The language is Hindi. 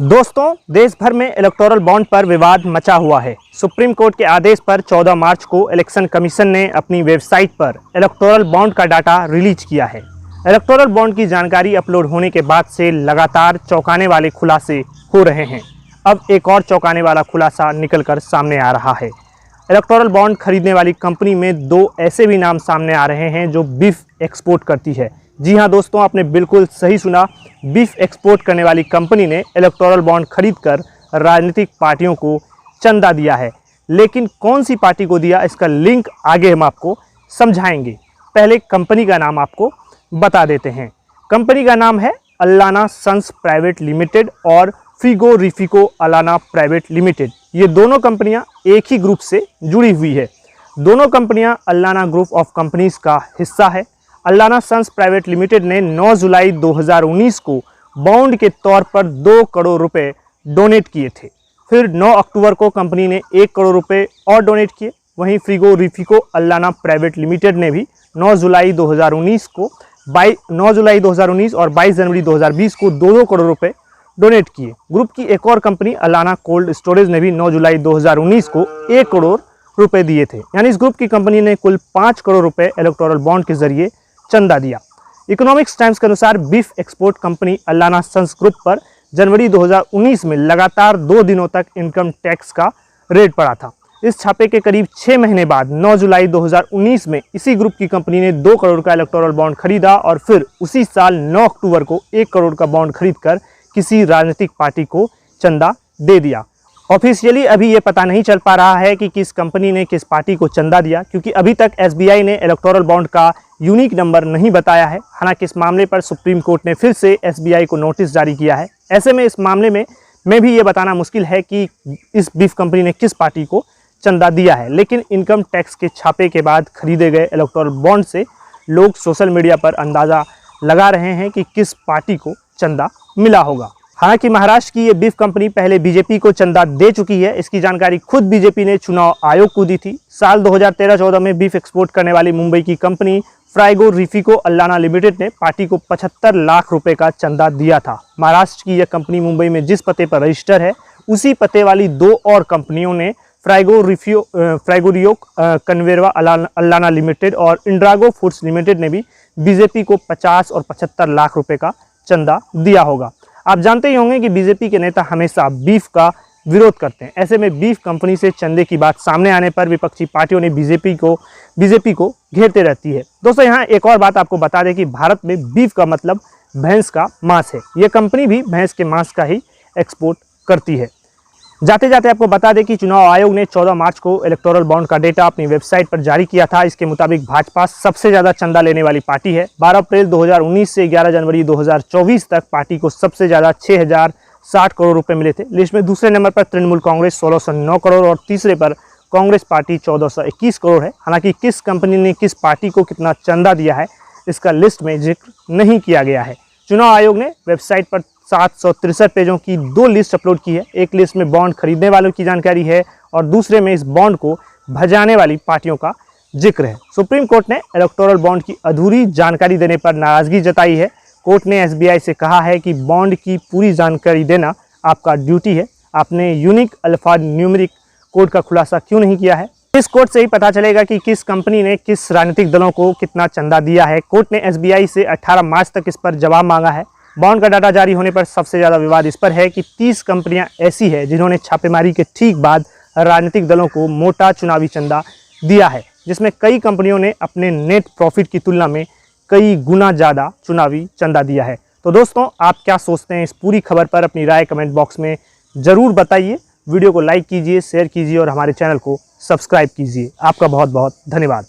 दोस्तों, देश भर में इलेक्टोरल बॉन्ड पर विवाद मचा हुआ है। सुप्रीम कोर्ट के आदेश पर 14 मार्च को इलेक्शन कमीशन ने अपनी वेबसाइट पर इलेक्टोरल बॉन्ड का डाटा रिलीज किया है। इलेक्टोरल बॉन्ड की जानकारी अपलोड होने के बाद से लगातार चौंकाने वाले खुलासे हो रहे हैं। अब एक और चौंकाने वाला खुलासा निकलकर सामने आ रहा है। इलेक्टोरल बॉन्ड खरीदने वाली कंपनी में दो ऐसे भी नाम सामने आ रहे हैं जो बीफ एक्सपोर्ट करती है। जी हां दोस्तों, आपने बिल्कुल सही सुना। बीफ एक्सपोर्ट करने वाली कंपनी ने इलेक्टोरल बॉन्ड खरीदकर राजनीतिक पार्टियों को चंदा दिया है। लेकिन कौन सी पार्टी को दिया, इसका लिंक आगे हम आपको समझाएंगे। पहले कंपनी का नाम आपको बता देते हैं। कंपनी का नाम है अल्लाना सन्स प्राइवेट लिमिटेड और फ्रिगोरिफिको अलाना प्राइवेट लिमिटेड। ये दोनों कंपनियां एक ही ग्रुप से जुड़ी हुई है। दोनों कंपनियां अल्लाना ग्रुप ऑफ कंपनीज का हिस्सा है। अल्लाना सन्स प्राइवेट लिमिटेड ने 9 जुलाई 2019 को बॉन्ड के तौर पर 2 करोड़ रुपए डोनेट किए थे। फिर 9 अक्टूबर को कंपनी ने 1 करोड़ रुपए और डोनेट किए। वहीं फ्रिगोरिफिको अल्लाना प्राइवेट लिमिटेड ने भी 9 जुलाई 2019 और 22 जनवरी 2020 को 2 करोड़ रुपए डोनेट किए। ग्रुप की एक और कंपनी अल्लाना कोल्ड स्टोरेज ने भी 9 जुलाई 2019 को 1 करोड़ रुपए दिए थे। यानी इस ग्रुप की कंपनी ने कुल 5 करोड़ रुपए इलेक्टोरल बॉन्ड के जरिए चंदा दिया। इकोनॉमिक्स टाइम्स के अनुसार beef export company Allana sons group पर जनवरी 2019 में लगातार 2 दिनों तक इनकम टैक्स का रेड पड़ा था। इस छापे के करीब 6 महीने बाद 9 जुलाई 2019 में इसी ग्रुप की कंपनी ने 2 करोड़ का इलेक्टोरल बॉन्ड खरीदा और फिर उसी साल 9 अक्टूबर को 1 करोड़ का बॉन्ड खरीदकर किसी राजनीतिक पार्टी को चंदा दे दिया। ऑफिशियली अभी ये पता नहीं चल पा रहा है कि किस कंपनी ने किस पार्टी को चंदा दिया, क्योंकि अभी तक एसबीआई ने इलेक्टोरल बॉन्ड का यूनिक नंबर नहीं बताया है। हालांकि इस मामले पर सुप्रीम कोर्ट ने फिर से एसबीआई को नोटिस जारी किया है। ऐसे में इस मामले में भी ये बताना मुश्किल है कि इस बीफ कंपनी ने किस पार्टी को चंदा दिया है। लेकिन इनकम टैक्स के छापे के बाद खरीदे गए इलेक्टोरल बॉन्ड से लोग सोशल मीडिया पर अंदाज़ा लगा रहे हैं कि किस पार्टी को चंदा मिला होगा। हालांकि महाराष्ट्र की ये बीफ कंपनी पहले बीजेपी को चंदा दे चुकी है। इसकी जानकारी खुद बीजेपी ने चुनाव आयोग को दी थी। साल 2013-14 में बीफ एक्सपोर्ट करने वाली मुंबई की कंपनी फ्राइगोरिफिको अल्लाना लिमिटेड ने पार्टी को 75 लाख रुपए का चंदा दिया था। महाराष्ट्र की यह कंपनी मुंबई में जिस पते पर रजिस्टर है, उसी पते वाली 2 और कंपनियों ने फ्राइगोरियो कन्वेरवा अल्लाना लिमिटेड और इंड्रागो फूड्स लिमिटेड ने भी बीजेपी को 50 और 75 लाख रुपए का चंदा दिया होगा। आप जानते ही होंगे कि बीजेपी के नेता हमेशा बीफ का विरोध करते हैं। ऐसे में बीफ कंपनी से चंदे की बात सामने आने पर विपक्षी पार्टियों ने बीजेपी को घेरते रहती है। दोस्तों, यहाँ एक और बात आपको बता दें कि भारत में बीफ का मतलब भैंस का मांस है। ये कंपनी भी भैंस के मांस का ही एक्सपोर्ट करती है। जाते जाते आपको बता दें कि चुनाव आयोग ने 14 मार्च को इलेक्टोरल बॉन्ड का डेटा अपनी वेबसाइट पर जारी किया था। इसके मुताबिक भाजपा सबसे ज़्यादा चंदा लेने वाली पार्टी है। 12 अप्रैल 2019 से 11 जनवरी 2024 तक पार्टी को सबसे ज़्यादा 6060 करोड़ रुपए मिले थे। लिस्ट में दूसरे नंबर पर तृणमूल कांग्रेस 1609 करोड़ और तीसरे पर कांग्रेस पार्टी 1421 करोड़ है। हालांकि किस कंपनी ने किस पार्टी को कितना चंदा दिया है, इसका लिस्ट में जिक्र नहीं किया गया है। चुनाव आयोग ने वेबसाइट पर 763 पेजों की 2 लिस्ट अपलोड की है। एक लिस्ट में बॉन्ड खरीदने वालों की जानकारी है और दूसरे में इस बॉन्ड को भजाने वाली पार्टियों का जिक्र है। सुप्रीम कोर्ट ने इलेक्टोरल बॉन्ड की अधूरी जानकारी देने पर नाराजगी जताई है। कोर्ट ने एसबीआई से कहा है कि बॉन्ड की पूरी जानकारी देना आपका ड्यूटी है। आपने यूनिक अल्फा न्यूमेरिक कोड का खुलासा क्यों नहीं किया है? इस कोड से ही पता चलेगा कि किस कंपनी ने किस राजनीतिक दलों को कितना चंदा दिया है। कोर्ट ने एसबीआई से 18 मार्च तक इस पर जवाब मांगा है। बॉन्ड का डाटा जारी होने पर सबसे ज़्यादा विवाद इस पर है कि 30 कंपनियां ऐसी है जिन्होंने छापेमारी के ठीक बाद राजनीतिक दलों को मोटा चुनावी चंदा दिया है, जिसमें कई कंपनियों ने अपने नेट प्रॉफिट की तुलना में कई गुना ज़्यादा चुनावी चंदा दिया है। तो दोस्तों, आप क्या सोचते हैं इस पूरी खबर पर? अपनी राय कमेंट बॉक्स में ज़रूर बताइए। वीडियो को लाइक कीजिए, शेयर कीजिए और हमारे चैनल को सब्सक्राइब कीजिए। आपका बहुत बहुत धन्यवाद।